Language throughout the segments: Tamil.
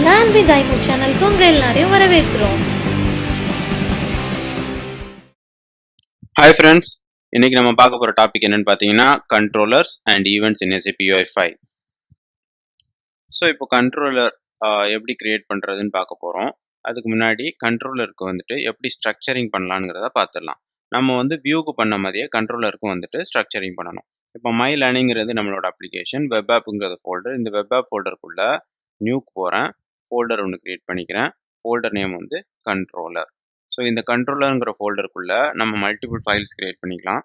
லேர்ன் வித் ஐபு சேனலுக்கு உங்க எல்லாரையும் வரவேற்கிறோம். ஹாய் ஃப்ரெண்ட்ஸ், இன்னைக்கு நம்ம பார்க்க போற டாபிக் என்னன்னு பார்த்தீங்கன்னா controllers and events in SAPUI5. So இப்போ கண்ட்ரோலர் எப்படி கிரியேட் பண்ணுறதுன்னு பார்க்க போகிறோம். அதுக்கு முன்னாடி கண்ட்ரோலருக்கு வந்துட்டு எப்படி ஸ்ட்ரக்சரிங் பண்ணலாங்கிறத பார்த்துடலாம். நம்ம வந்து வியூக்கு பண்ண மாதிரியே கண்ட்ரோலருக்கும் வந்துட்டு ஸ்ட்ரக்சரிங் பண்ணணும். இப்போ மை லேர்னிங்கிறது நம்மளோட அப்ளிகேஷன், வெப் ஆப்புங்கிறது ஃபோல்டர். இந்த வெப் ஆப் ஃபோல்டருக்குள்ள நியூக்கு போகிறேன், ஃபோல்டர் ஒன்று கிரியேட் பண்ணிக்கிறேன். ஃபோல்டர் நேம் வந்து கண்ட்ரோலர். ஸோ இந்த கண்ட்ரோலருங்கிற ஃபோல்டருக்குள்ள நம்ம மல்டிபிள் ஃபைல்ஸ் கிரியேட் பண்ணிக்கலாம்.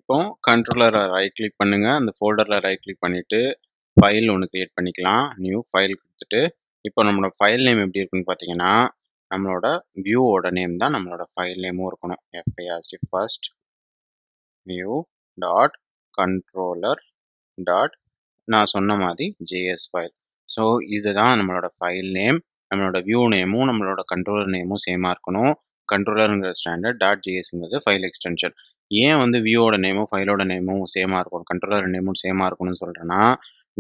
இப்போ கண்ட்ரோலரை ரைட் கிளிக் பண்ணுங்க, அந்த ஃபோல்டரில் ரைட் கிளிக் பண்ணிட்டு ஃபைல் ஒன்று கிரியேட் பண்ணிக்கலாம். நியூ ஃபைல் கொடுத்துட்டு இப்போ நம்மளோட ஃபைல் நேம் எப்படி இருக்குன்னு பார்த்தீங்கன்னா, நம்மளோட வியூவோட நேம் தான் நம்மளோட ஃபைல் நேமும் இருக்கணும். FIRST first new dot controller dot நான் சொன்ன மாதிரி JS ஃபைல். ஸோ இதுதான் நம்மளோட ஃபைல் நேம். நம்மளோட வியூ நேமும் நம்மளோட கண்ட்ரோலர் நேமும் சேமாக இருக்கணும். கண்ட்ரோலருங்கிற ஸ்டாண்டர்ட் டாட் ஜேஎஸ்ங்கிறது ஃபைல் எக்ஸ்டென்ஷன். ஏன் வந்து வியூவோட நேமும் ஃபைலோட நேமும் சேமாக இருக்கணும், கண்ட்ரோலர் நேமும் சேமாக இருக்கணும்னு சொல்கிறேன்னா,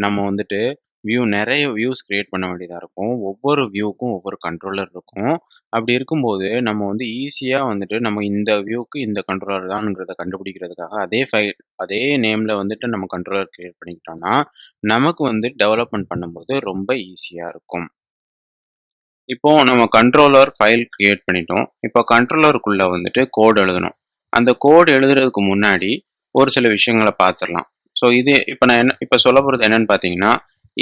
நம்ம வந்துட்டு நிறைய வியூஸ் கிரியேட் பண்ண வேண்டியதாக இருக்கும். ஒவ்வொரு வியூக்கும் ஒவ்வொரு கண்ட்ரோலர் இருக்கும். அப்படி இருக்கும்போது நம்ம வந்து ஈஸியாக வந்துட்டு நம்ம இந்த வியூக்கு இந்த கண்ட்ரோலர் தான்ங்கிறத கண்டுபிடிக்கிறதுக்காக அதே நேமில் வந்துட்டு நம்ம கண்ட்ரோலர் கிரியேட் பண்ணிக்கிட்டோம்னா நமக்கு வந்து டெவலப்மெண்ட் பண்ணும்போது ரொம்ப ஈஸியாக இருக்கும். இப்போ நம்ம கண்ட்ரோலர் ஃபைல் கிரியேட் பண்ணிட்டோம். இப்போ கண்ட்ரோலருக்குள்ள வந்துட்டு கோட் எழுதணும். அந்த கோட் எழுதுறதுக்கு முன்னாடி ஒரு சில விஷயங்களை பார்த்துடலாம். ஸோ இது இப்போ நான் இப்போ சொல்ல போகிறது என்னன்னு பார்த்தீங்கன்னா,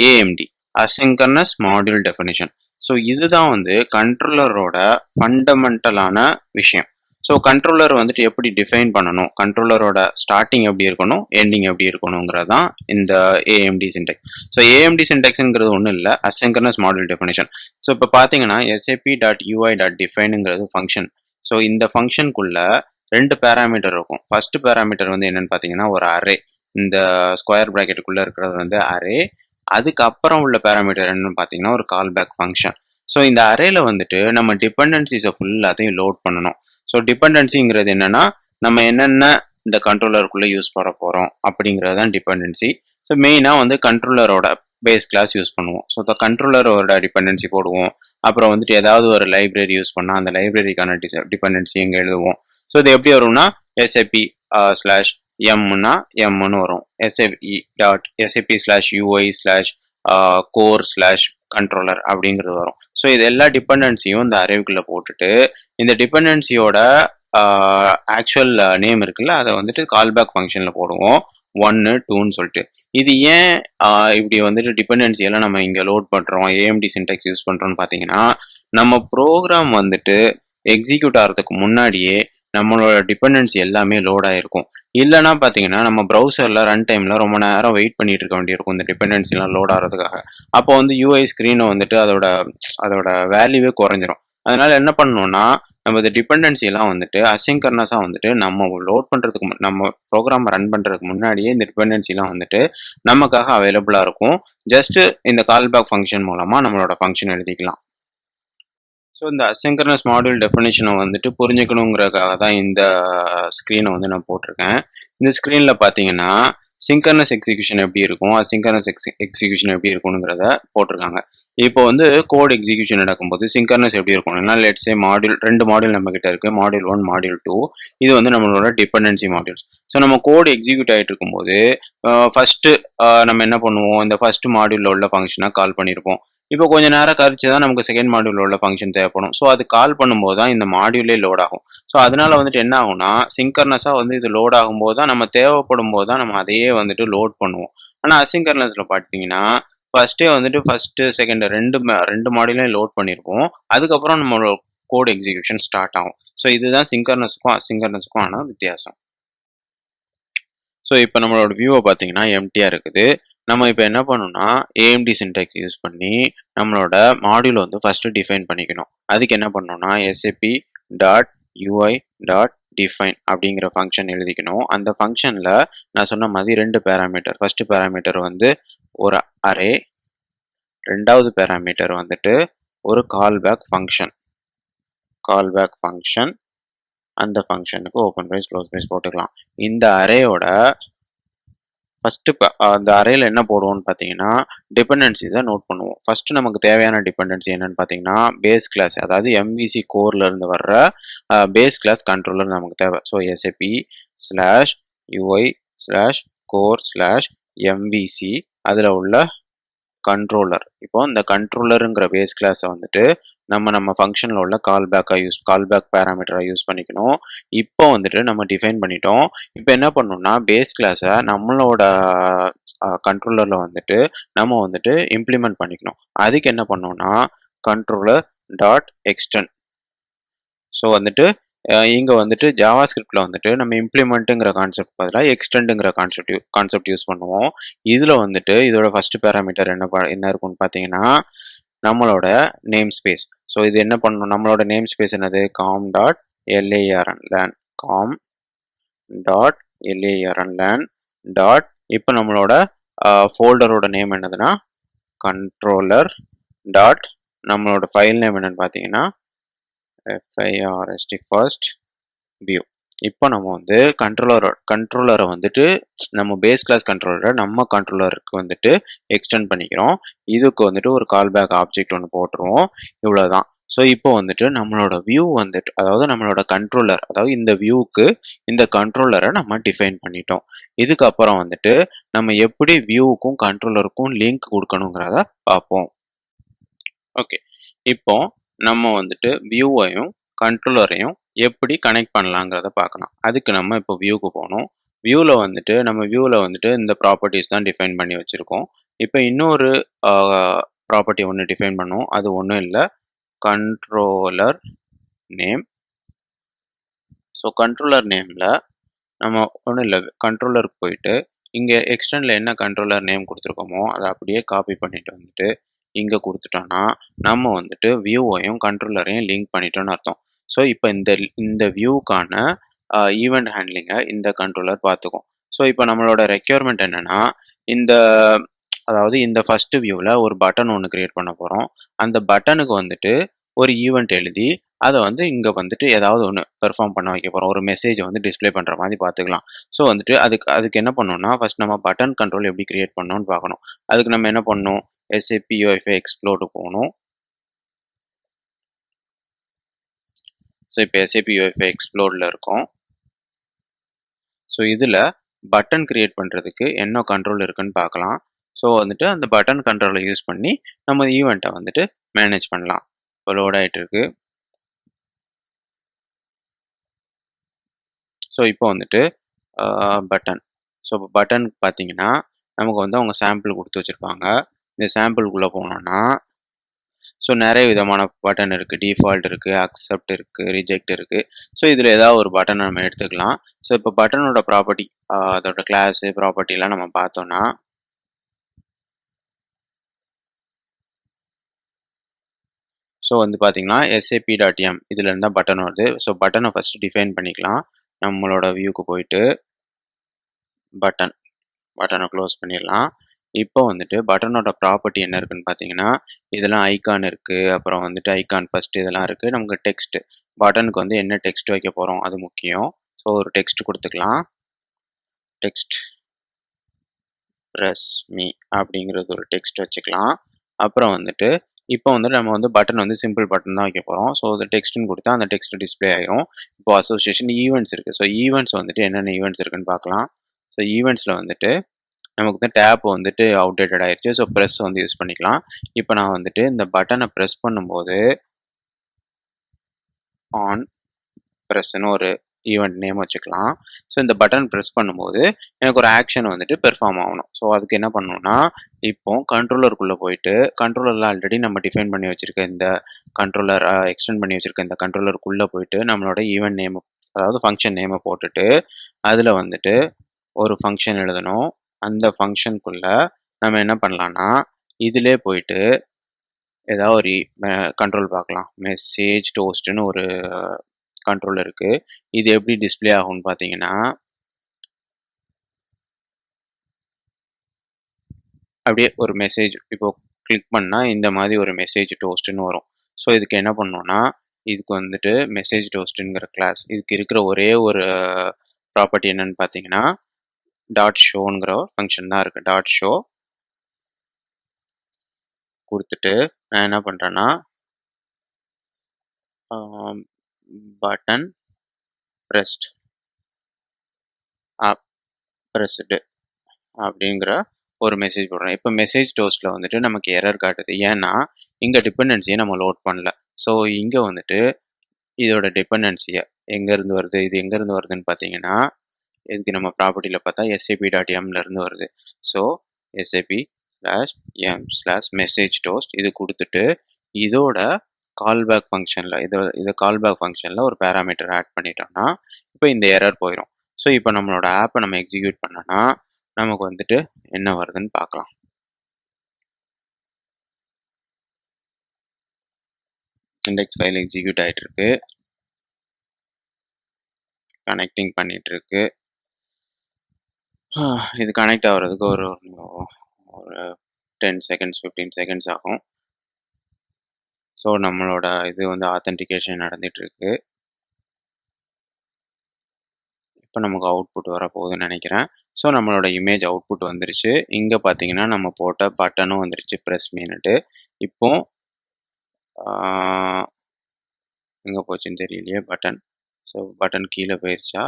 AMD அசிங்கனஸ் மாடியூல் டெஃபினிஷன். ஸோ இதுதான் வந்து கண்ட்ரோலரோட ஃபண்டமெண்டலான விஷயம். ஸோ கண்ட்ரோலர் வந்துட்டு எப்படி டிஃபைன் பண்ணணும், கண்ட்ரோலரோட ஸ்டார்டிங் எப்படி இருக்கணும், எண்டிங் எப்படி இருக்கணுங்கிறது தான் இந்த AMD சின்டெக்ஸ். ஸோ AMD சின்டெக்ஸுங்கிறது ஒன்றும் இல்லை, அசிங்கனஸ் மாடியூல் டெஃபினிஷன். ஸோ இப்போ பார்த்தீங்கன்னா SAP.UI.define ஃபங்க்ஷன். ஸோ இந்த ஃபங்க்ஷனுக்குள்ள 2 பேராமீட்டர் இருக்கும். ஃபர்ஸ்ட் பேராமீட்டர் வந்து என்னன்னு பார்த்தீங்கன்னா ஒரு அரே. இந்த ஸ்கொயர் ப்ராக்கெட்டுக்குள்ள இருக்கிறது வந்து அரே. அதுக்கப்புறம் உள்ள பேராமீட்டர் என்னன்னு பார்த்தீங்கன்னா ஒரு கால் பேக் ஃபங்க்ஷன். ஸோ இந்த அரேல வந்துட்டு நம்ம டிபெண்டன்சிஸை ஃபுல்லாத்தையும் லோட் பண்ணணும். ஸோ டிபெண்டன்சிங்கிறது என்னன்னா நம்ம என்னென்ன இந்த கண்ட்ரோலருக்குள்ள யூஸ் பண்ண போகிறோம் அப்படிங்கிறது தான் டிபெண்டன்சி. ஸோ மெயினாக வந்து கண்ட்ரோலரோட பேஸ் கிளாஸ் யூஸ் பண்ணுவோம். ஸோ இந்த கண்ட்ரோலரோட டிபெண்டன்சி போடுவோம். அப்புறம் வந்துட்டு ஏதாவது ஒரு லைப்ரரி யூஸ் பண்ணால் அந்த லைப்ரரிக்கான டிபெண்டன்சி எங்கே எழுதுவோம். ஸோ இது எப்படி வரும்னா SAP/M-னா M-னு வரும். SAP/UI/core/controller அப்படிங்கிறது வரும். ஸோ இது எல்லா டிபெண்டன்சியும் இந்த அரேவுக்குள்ள போட்டுட்டு இந்த டிபெண்டன்சியோட ஆக்சுவல் நேம் இருக்குல்ல, அதை வந்துட்டு கால்பேக் ஃபங்க்ஷனில் போடுவோம். 1, 2ன்னு சொல்லிட்டு. இது ஏன் இப்படி வந்துட்டு டிபெண்டன்சி எல்லாம் நம்ம இங்கே லோட் பண்ணுறோம், AMD சின்டெக்ஸ் யூஸ் பண்ணுறோம்னு பார்த்தீங்கன்னா, நம்ம ப்ரோக்ராம் வந்துட்டு எக்ஸிக்யூட் ஆகிறதுக்கு முன்னாடியே நம்மளோட டிபெண்டன்சி எல்லாமே லோட் ஆகிருக்கும். இல்லைன்னா பார்த்தீங்கன்னா நம்ம ப்ரௌசரில் ரன் டைமில் ரொம்ப நேரம் வெயிட் பண்ணிட்டு இருக்க வேண்டியிருக்கும் இந்த டிபெண்டன்சிலாம் லோட் ஆகிறதுக்காக. அப்போ வந்து UI ஸ்க்ரீனை வந்துட்டு அதோட வேல்யூவே குறைஞ்சிரும். அதனால என்ன பண்ணணும்னா நம்ம இந்த டிபெண்டன்சிலாம் வந்துட்டு அசிங்கர்னஸாக வந்துட்டு நம்ம லோட் பண்ணுறதுக்கு நம்ம ப்ரோக்ராம் ரன் பண்ணுறதுக்கு முன்னாடியே இந்த டிபெண்டன்சிலாம் வந்துட்டு நமக்காக அவைலபிளாக இருக்கும். ஜஸ்ட் இந்த கால்பேக் ஃபங்க்ஷன் மூலமாக நம்மளோட ஃபங்க்ஷன் எழுதிக்கலாம். ஸோ இந்த அசிங்கர்னஸ் மாடியூல் டெஃபினேஷனை வந்துட்டு புரிஞ்சுக்கணுங்கிறதுக்காக தான் இந்த ஸ்க்ரீனை வந்து நான் போட்டிருக்கேன். இந்த ஸ்க்ரீனில் பார்த்தீங்கன்னா சிங்கர்னஸ் எக்ஸிக்யூஷன் எப்படி இருக்கும், அசிங்கர்னஸ் எக்ஸிக்யூஷன் எப்படி இருக்கும்ங்கிறத போட்டிருக்காங்க. இப்போ வந்து கோட் எக்ஸிக்யூஷன் நடக்கும்போது சிங்கர்னஸ் எப்படி இருக்கும்னா, லெட்ஸே ரெண்டு மாடியூல் நம்ம கிட்ட இருக்கு, மாடியூல் 1, மாடியூல் 2. இது வந்து நம்மளோட டிபெண்டன்சி மாடியூல்ஸ். ஸோ நம்ம கோட் எக்ஸிக்யூட் ஆகிட்டு இருக்கும்போது ஃபர்ஸ்ட் நம்ம என்ன பண்ணுவோம், இந்த ஃபர்ஸ்ட் மாடியூலில் உள்ள ஃபங்க்ஷனை கால் பண்ணியிருப்போம். இப்போ கொஞ்சம் நேரம் கழிச்சு தான் நமக்கு செகண்ட் மாடியூல் உள்ள ஃபங்க்ஷன் தேவைப்படும். ஸோ அது கால் பண்ணும்போது தான் இந்த மாடியூலே லோட் ஆகும். ஸோ அதனால வந்துட்டு என்ன ஆகும்னா சிங்கர்னஸாக வந்து இது லோட் ஆகும்போது தான் நம்ம தேவைப்படும் போது தான் நம்ம அதையே வந்துட்டு லோட் பண்ணுவோம். ஆனால் அசிங்கர்னஸில் பார்த்தீங்கன்னா ஃபர்ஸ்டே வந்துட்டு ஃபர்ஸ்ட் செகண்ட் ரெண்டு மாடியூலையும் லோட் பண்ணியிருப்போம். அதுக்கப்புறம் நம்மளோட கோட் எக்ஸிக்யூஷன் ஸ்டார்ட் ஆகும். ஸோ இதுதான் சிங்கர்னஸுக்கும் அசிங்கர்னஸுக்கும் ஆன வித்தியாசம். ஸோ இப்போ நம்மளோட வியூவை பார்த்தீங்கன்னா எம்டியாக இருக்குது. நம்ம இப்போ என்ன பண்ணணும்னா AMD சின்டெக்ஸ் யூஸ் பண்ணி நம்மளோட மாடியூலை வந்து ஃபர்ஸ்ட் டிஃபைன் பண்ணிக்கணும். அதுக்கு என்ன பண்ணணும்னா SAP.UI.define அப்படிங்கிற ஃபங்க்ஷன் எழுதிக்கணும். அந்த ஃபங்க்ஷனில் நான் சொன்ன மாதிரி 2 பேராமீட்டர். ஃபர்ஸ்ட் பேராமீட்டர் வந்து ஒரு அரே, ரெண்டாவது பேராமீட்டர் வந்துட்டு ஒரு கால்பேக் ஃபங்க்ஷன். அந்த ஃபங்க்ஷனுக்கு ஓப்பன் ப்ரைஸ் க்ளோஸ் ப்ரைஸ் போட்டுக்கலாம். இந்த அரேயோட ஃபர்ஸ்ட் அந்த அரேல என்ன போடுவோம்னு பார்த்தீங்கன்னா டிபெண்டன்சி தான் நோட் பண்ணுவோம். ஃபர்ஸ்ட் நமக்கு தேவையான டிபெண்டன்சி என்னன்னு பார்த்தீங்கன்னா பேஸ் கிளாஸ், அதாவது எம்விசி கோர்ல இருந்து வர்ற பேஸ் கிளாஸ் கண்ட்ரோலர் நமக்கு தேவை. ஸோ SAP/UI/core/MVC அதில் உள்ள கண்ட்ரோலர். இப்போ இந்த கண்ட்ரோலருங்கிற பேஸ் கிளாஸை வந்துட்டு நம்ம ஃபங்க்ஷனில் உள்ள கால்பேக் பேராமீட்டரை யூஸ் பண்ணிக்கணும். இப்போ வந்துட்டு நம்ம டிஃபைன் பண்ணிட்டோம். இப்போ என்ன பண்ணணும்னா பேஸ் கிளாஸை நம்மளோட கண்ட்ரோலரில் வந்துட்டு நம்ம வந்துட்டு இம்ப்ளிமெண்ட் பண்ணிக்கணும். அதுக்கு என்ன பண்ணணும்னா கண்ட்ரோலர் டாட் எக்ஸ்டெண்ட். ஸோ வந்துட்டு இங்கே வந்துட்டு ஜாவா ஸ்கிரிப்டில் வந்துட்டு நம்ம இம்ப்ளிமெண்ட்டுங்கிற கான்செப்ட் பதிலாக எக்ஸ்டெண்டுங்கிற கான்செப்ட் யூஸ் பண்ணுவோம். இதில் வந்துட்டு இதோட ஃபர்ஸ்ட் பேராமீட்டர் என்ன இருக்கும்னு பார்த்தீங்கன்னா நம்மளோட நேம் ஸ்பேஸ். ஸோ இது என்ன பண்ணணும், நம்மளோட நேம் ஸ்பேஸ் என்னது com.larnlan com.larnlan டாட். இப்போ நம்மளோட ஃபோல்டரோட நேம் என்னதுன்னா கண்ட்ரோலர் டாட். நம்மளோட ஃபைல் நேம் என்னன்னு பார்த்தீங்கன்னா first view. இப்போ நம்ம வந்து கண்ட்ரோலரை வந்துட்டு நம்ம பேஸ் கிளாஸ் கண்ட்ரோலரை நம்ம கண்ட்ரோலருக்கு வந்துட்டு எக்ஸ்டெண்ட் பண்ணிக்கிறோம். இதுக்கு வந்துட்டு ஒரு கால்பேக் ஆப்ஜெக்ட் ஒன்று போட்டுருவோம். இவ்வளோதான். ஸோ இப்போ வந்துட்டு நம்மளோட வியூ வந்துட்டு, அதாவது நம்மளோட கண்ட்ரோலர், அதாவது இந்த வியூக்கு இந்த கண்ட்ரோலரை நம்ம டிஃபைன் பண்ணிட்டோம். இதுக்கப்புறம் வந்துட்டு நம்ம எப்படி வியூவுக்கும் கண்ட்ரோலருக்கும் லிங்க் கொடுக்கணுங்கிறத பார்ப்போம். ஓகே, இப்போ நம்ம வந்துட்டு வியூவையும் கண்ட்ரோலரையும் எப்படி கனெக்ட் பண்ணலாங்கிறத பார்க்கலாம். அதுக்கு நம்ம இப்போ வியூக்கு போகணும். வியூவில் வந்துட்டு இந்த ப்ராப்பர்ட்டிஸ் தான் டிஃபைன் பண்ணி வச்சுருக்கோம். இப்போ இன்னொரு ப்ராப்பர்ட்டி ஒன்று டிஃபைன் பண்ணுவோம். அது ஒன்றும் இல்லை, கண்ட்ரோலர் நேம். ஸோ கண்ட்ரோலர் நேமில் நம்ம ஒன்றும் இல்லை, கண்ட்ரோலருக்கு போயிட்டு இங்கே எக்ஸ்டெண்டில் என்ன கண்ட்ரோலர் நேம் கொடுத்துருக்கோமோ அதை அப்படியே காப்பி பண்ணிட்டு வந்துட்டு இங்கே கொடுத்துட்டோன்னா நம்ம வந்துட்டு வியூவையும் கண்ட்ரோலரையும் லிங்க் பண்ணிட்டோன்னு அர்த்தம். ஸோ இப்போ இந்த வியூக்கான ஈவெண்ட் ஹேண்ட்லிங்கை இந்த கண்ட்ரோலர் பார்த்துக்கும். ஸோ இப்போ நம்மளோட ரெக்யர்மெண்ட் என்னென்னா அதாவது இந்த ஃபர்ஸ்ட் வியூவில் ஒரு பட்டன் ஒன்று கிரியேட் பண்ண போகிறோம். அந்த பட்டனுக்கு வந்துட்டு ஒரு ஈவெண்ட் எழுதி அதை வந்து இங்கே வந்துட்டு ஏதாவது ஒன்று பெர்ஃபார்ம் பண்ண வைக்க போகிறோம். ஒரு மெசேஜை வந்து டிஸ்பிளே பண்ணுற மாதிரி பார்த்துக்கலாம். ஸோ வந்துட்டு அதுக்கு என்ன பண்ணணும்னா ஃபர்ஸ்ட் நம்ம பட்டன் கண்ட்ரோல் எப்படி கிரியேட் பண்ணணும்னு பார்க்கணும். அதுக்கு நம்ம என்ன பண்ணணும், SAPUI5 எக்ஸ்ப்ளோருக்கு போகணும். ஸோ இப்போ SAPUI5 எக்ஸ்ப்ளோரில் இருக்கும். ஸோ இதில் பட்டன் கிரியேட் பண்ணுறதுக்கு என்ன கண்ட்ரோல் இருக்குன்னு பார்க்கலாம். ஸோ வந்துட்டு அந்த பட்டன் கண்ட்ரோலை யூஸ் பண்ணி நம்ம ஈவெண்ட்டை வந்துட்டு மேனேஜ் பண்ணலாம். இப்போ லோட் ஆகிட்டு இருக்கு. ஸோ இப்போ வந்துட்டு பட்டன். ஸோ இப்போ பட்டன் பார்த்தீங்கன்னா நமக்கு வந்து அவங்க சாம்பிள் கொடுத்து வச்சுருப்பாங்க. இந்த சாம்பிளுக்குள்ளே போனோம்னா ஸோ நிறைய விதமான பட்டன் இருக்குது. டிஃபால்ட் இருக்குது, அக்செப்ட் இருக்குது, ரிஜெக்ட் இருக்குது. ஸோ இதில் ஏதாவது ஒரு பட்டன் நம்ம எடுத்துக்கலாம். ஸோ இப்போ பட்டனோட ப்ராப்பர்ட்டி, அதோட கிளாஸு ப்ராப்பர்ட்டிலாம் நம்ம பார்த்தோம்னா ஸோ வந்து பார்த்தீங்கன்னா SAP.m இதில் இருந்தால் பட்டன் வருது. ஸோ பட்டனை ஃபஸ்ட்டு டிஃபைன் பண்ணிக்கலாம். நம்மளோட வியூக்கு போயிட்டு பட்டனை க்ளோஸ் பண்ணிடலாம். இப்போ வந்துட்டு பட்டனோட ப்ராப்பர்ட்டி என்ன இருக்குன்னு பார்த்தீங்கன்னா இதெல்லாம் ஐகான் இருக்குது, அப்புறம் வந்துட்டு ஐகான் ஃபர்ஸ்ட் இதெல்லாம் இருக்குது. நமக்கு டெக்ஸ்ட், பட்டனுக்கு வந்து என்ன டெக்ஸ்ட் வைக்க போகிறோம் அது முக்கியம். ஸோ ஒரு டெக்ஸ்ட் கொடுத்துக்கலாம். டெக்ஸ்ட் ப்ரெஸ் மீ அப்படிங்கிறது ஒரு டெக்ஸ்ட் வச்சுக்கலாம். அப்புறம் வந்துட்டு இப்போ வந்துட்டு நம்ம வந்து பட்டன் வந்து சிம்பிள் பட்டன் தான் வைக்க போகிறோம். ஸோ அந்த டெக்ஸ்ட்னு கொடுத்தா அந்த டெக்ஸ்ட் டிஸ்பிளே ஆகிரும். இப்போ அசோசியேஷன் ஈவெண்ட்ஸ் இருக்குது. ஸோ ஈவெண்ட்ஸ் வந்துட்டு என்னென்ன ஈவெண்ட்ஸ் இருக்குன்னு பார்க்கலாம். ஸோ ஈவெண்ட்ஸில் வந்துட்டு நமக்கு வந்து டேப் வந்துட்டு அவுடேட்டட் ஆயிடுச்சு. ஸோ ப்ரெஸ் வந்து யூஸ் பண்ணிக்கலாம். இப்போ நான் வந்துட்டு இந்த பட்டனை ப்ரெஸ் பண்ணும்போது ஆன் ப்ரெஸ்ன்னு ஒரு ஈவெண்ட் நேம் வச்சுக்கலாம். ஸோ இந்த பட்டன் ப்ரெஸ் பண்ணும்போது எனக்கு ஒரு ஆக்ஷன் வந்துட்டு பெர்ஃபார்ம் ஆகணும். ஸோ அதுக்கு என்ன பண்ணணும்னா இப்போ கண்ட்ரோலருக்குள்ளே போயிட்டு கண்ட்ரோலரில் ஆல்ரெடி நம்ம டிஃபைன் பண்ணி வச்சுருக்க இந்த கண்ட்ரோலர் எக்ஸ்டெண்ட் பண்ணி வச்சுருக்க இந்த கண்ட்ரோலருக்குள்ளே போயிட்டு நம்மளோட ஈவெண்ட் நேம், அதாவது ஃபங்க்ஷன் நேமை போட்டுட்டு அதில் வந்துட்டு ஒரு ஃபங்க்ஷன் எழுதணும். அந்த ஃபங்க்ஷனுக்குள்ளே நம்ம என்ன பண்ணலான்னா இதிலே போயிட்டு ஏதாவது ஒரு கண்ட்ரோல் பார்க்கலாம். மெசேஜ் டோஸ்ட்னு ஒரு கண்ட்ரோல் இருக்கு. இது எப்படி டிஸ்பிளே ஆகும்னு பார்த்தீங்கன்னா அப்படியே ஒரு மெசேஜ் இப்போ கிளிக் பண்ணால் இந்த மாதிரி ஒரு மெசேஜ் டோஸ்ட்னு வரும். ஸோ இதுக்கு என்ன பண்ணணும்னா இதுக்கு வந்துட்டு மெசேஜ் டோஸ்ட்ங்கிற கிளாஸ். இதுக்கு இருக்கிற ஒரே ஒரு ப்ராப்பர்ட்டி என்னன்னு பார்த்தீங்கன்னா டாட் ஷோங்கிற ஃபங்க்ஷன் தான் இருக்கு. டாட் ஷோ கொடுத்துட்டு நான் என்ன பண்றேன்னா பட்டன் pressed pressed அப்படிங்கிற ஒரு மெசேஜ் போடுறேன். இப்போ மெசேஜ் டோஸ்ட்ல வந்துட்டு நமக்கு எரர் காட்டுது. ஏன்னா இங்க டிபெண்டன்சியை நம்ம லோட் பண்ணல. ஸோ இங்க வந்துட்டு இதோட டிபெண்டன்சியை எங்கேருந்து வருது, இது எங்கேருந்து வருதுன்னு பார்த்தீங்கன்னா இதுக்கு நம்ம ப்ராப்பர்ட்டியில் பார்த்தா sap.mல இருந்து வருது. ஸோ sap/m/message toast இது கொடுத்துட்டு இதோட கால்பேக் ஃபங்க்ஷனில் இதை கால்பேக் ஃபங்க்ஷனில் ஒரு பேராமீட்டர் ஆட் பண்ணிட்டோம்னா இப்போ இந்த எரர் போயிடும். ஸோ இப்போ நம்மளோட ஆப்பை நம்ம எக்ஸிக்யூட் பண்ணோன்னா நமக்கு வந்துட்டு என்ன வருதுன்னு பார்க்கலாம். இண்டெக்ஸ் ஃபைல் எக்ஸிக்யூட் ஆகிட்டு இருக்கு, கனெக்டிங் பண்ணிட்டு இருக்கு. இது கனெக்ட் ஆகிறதுக்கு ஒரு 10 செகண்ட்ஸ் 15 செகண்ட்ஸ் ஆகும். ஸோ நம்மளோட இது வந்து ஆத்தென்டிகேஷன் நடந்துட்டு இருக்கு. இப்போ நமக்கு அவுட்புட் வரப்போகுதுன்னு நினைக்கிறேன். ஸோ நம்மளோட இமேஜ் அவுட்புட் வந்துருச்சு. இங்கே பார்த்தீங்கன்னா நம்ம போட்ட பட்டனும் வந்துருச்சு ப்ரெஸ் மீனுட்டு. இப்போ எங்கே போச்சுன்னு தெரியலையே பட்டன். ஸோ பட்டன் கீழே போயிடுச்சா?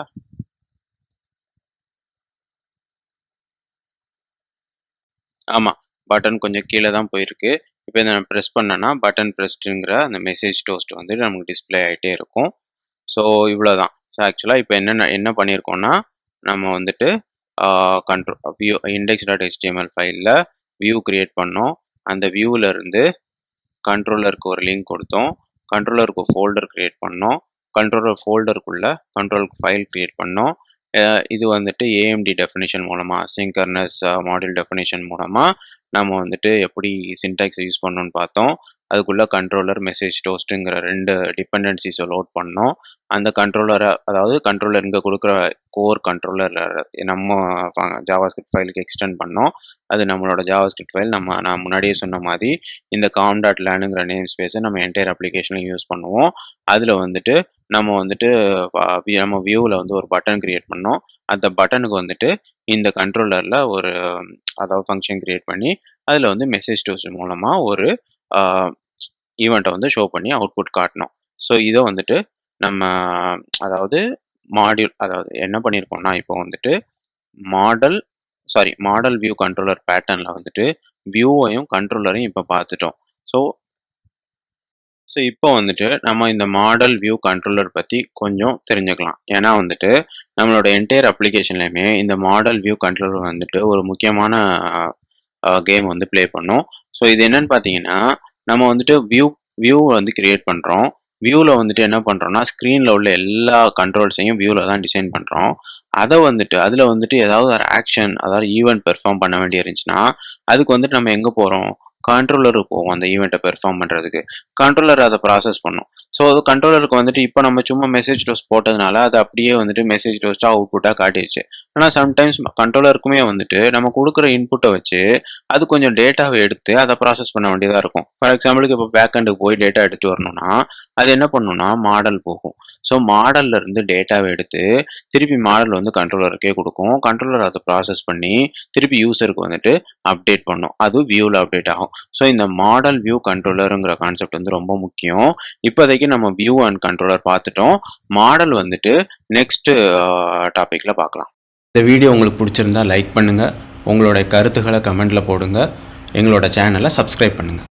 ஆமாம், பட்டன் கொஞ்சம் கீழே தான் போயிருக்கு. இப்போ இதை நான் ப்ரெஸ் பண்ணேன்னா பட்டன் ப்ரெஸ்டுங்கிற அந்த மெசேஜ் டோஸ்ட் வந்துட்டு நமக்கு டிஸ்பிளே ஆகிட்டே இருக்கும். ஸோ இவ்வளோதான். ஸோ ஆக்சுவலாக இப்போ என்ன பண்ணியிருக்கோம்னா நம்ம வந்துட்டு வியூ index.html ஃபைலில் வியூ கிரியேட் பண்ணோம். அந்த வியூவில் இருந்து கண்ட்ரோலருக்கு ஒரு லிங்க் கொடுத்தோம். கண்ட்ரோலருக்கு ஒரு ஃபோல்டர் கிரியேட் பண்ணோம். கண்ட்ரோலர் ஃபோல்டருக்குள்ள கண்ட்ரோலருக்கு ஃபைல் கிரியேட் பண்ணோம். இது வந்துட்டு ஏஎம்டி டெஃபினிஷன் மூலமாக அசிங்கர்னஸ் மாடியூல் டெஃபினிஷன் மூலமாக நம்ம வந்துட்டு எப்படி சின்டாக்ஸ் யூஸ் பண்ணோன்னு பார்த்தோம். அதுக்குள்ள கண்ட்ரோலர் மெசேஜ் டோஸ்ட்டுங்கிற 2 டிபெண்டன்சிஸை லோட் பண்ணோம். அந்த கண்ட்ரோலரை அதாவது கண்ட்ரோலர் இங்கே கொடுக்குற கோர் கண்ட்ரோலர் நம்ம ஜாவாஸ்கிரிப்ட் ஃபைலுக்கு எக்ஸ்டெண்ட் பண்ணோம். அது நம்மளோட ஜாவாஸ்கிரிப்ட் ஃபைல் நான் முன்னாடியே சொன்ன மாதிரி இந்த com.lanங்கிற நேம் ஸ்பேஸை நம்ம என்டையர் அப்ளிகேஷனில் யூஸ் பண்ணுவோம். அதில் வந்துட்டு நம்ம வந்துட்டு நம்ம வியூவில் வந்து ஒரு பட்டன் கிரியேட் பண்ணோம். அந்த பட்டனுக்கு வந்துட்டு இந்த கண்ட்ரோலரில் ஒரு அதாவது ஃபங்க்ஷன் கிரியேட் பண்ணி அதில் வந்து மெசேஜ் டோஸ்ட் மூலமாக ஒரு ஈவெண்ட்டை வந்து ஷோ பண்ணி அவுட்புட் காட்டணும். ஸோ இதை வந்துட்டு நம்ம அதாவது அதாவது என்ன பண்ணியிருக்கோம்னா இப்போ வந்துட்டு மாடல் வியூ கண்ட்ரோலர் பேட்டர்னில் வந்துட்டு வியூவையும் கண்ட்ரோலரையும் இப்போ பார்த்துட்டோம். ஸோ இப்போ வந்துட்டு நம்ம இந்த மாடல் வியூ கண்ட்ரோலர் பற்றி கொஞ்சம் தெரிஞ்சுக்கலாம். ஏன்னா வந்துட்டு நம்மளோட என்டையர் அப்ளிகேஷன்லையுமே இந்த மாடல் வியூ கண்ட்ரோலர் வந்துட்டு ஒரு முக்கியமான கேம் வந்து ப்ளே பண்ணோம். ஸோ இது என்னன்னு பார்த்தீங்கன்னா நம்ம வந்துட்டு வியூ வந்து கிரியேட் பண்ணுறோம். வியூவில் வந்துட்டு என்ன பண்ணுறோம்னா ஸ்க்ரீனில் உள்ள எல்லா கண்ட்ரோல்ஸையும் வியூவில் தான் டிசைன் பண்ணுறோம். அதில் வந்துட்டு ஏதாவது ஒரு ஆக்ஷன் அதாவது ஈவெண்ட் பெர்ஃபார்ம் பண்ண வேண்டிய இருந்துச்சுன்னா அதுக்கு வந்துட்டு நம்ம எங்கே போகிறோம், கண்ட்ரோலருக்கு போவோம். அந்த ஈவெண்ட்டை பெர்ஃபார்ம் பண்ணுறதுக்கு கண்ட்ரோலர் அதை ப்ராசஸ் பண்ணும். ஸோ அது கண்ட்ரோலருக்கு வந்துட்டு இப்போ நம்ம சும்மா மெசேஜ் டோஸ்ட் போட்டதுனால அது அப்படியே வந்துட்டு மெசேஜ் டோஸ்ட்டாக அவுட்புட்டாக காட்டிடுச்சு. ஆனால் சம்டைம்ஸ் கண்ட்ரோலருக்குமே வந்துட்டு நம்ம கொடுக்குற இன்புட்டை வச்சு அது கொஞ்சம் டேட்டாவை எடுத்து அதை ப்ராசஸ் பண்ண வேண்டியதாக இருக்கும். ஃபார் எக்ஸாம்பிளுக்கு இப்போ பேக்ஹண்டுக்கு போய் டேட்டா எடுத்து வரணும்னா அது என்ன பண்ணணும்னா மாடல் போகும். ஸோ மாடல்ல இருந்து டேட்டாவை எடுத்து திருப்பி மாடல் வந்து கண்ட்ரோலருக்கே கொடுக்கும். கண்ட்ரோலர் அதை ப்ராசஸ் பண்ணி திருப்பி யூசருக்கு வந்துட்டு அப்டேட் பண்ணும். அது வியூவில் அப்டேட் ஆகும். ஸோ இந்த மாடல் வியூ கண்ட்ரோலருங்கிற கான்செப்ட் வந்து ரொம்ப முக்கியம். இப்போதைக்கு நம்ம வியூ அண்ட் கண்ட்ரோலர் பார்த்துட்டோம். மாடல் வந்துட்டு நெக்ஸ்ட் டாபிக்ல பார்க்கலாம். இந்த வீடியோ உங்களுக்கு பிடிச்சிருந்தா லைக் பண்ணுங்கள், உங்களோட கருத்துக்களை கமெண்ட்டில் போடுங்க, எங்களோட சேனலை சப்ஸ்கிரைப் பண்ணுங்கள்.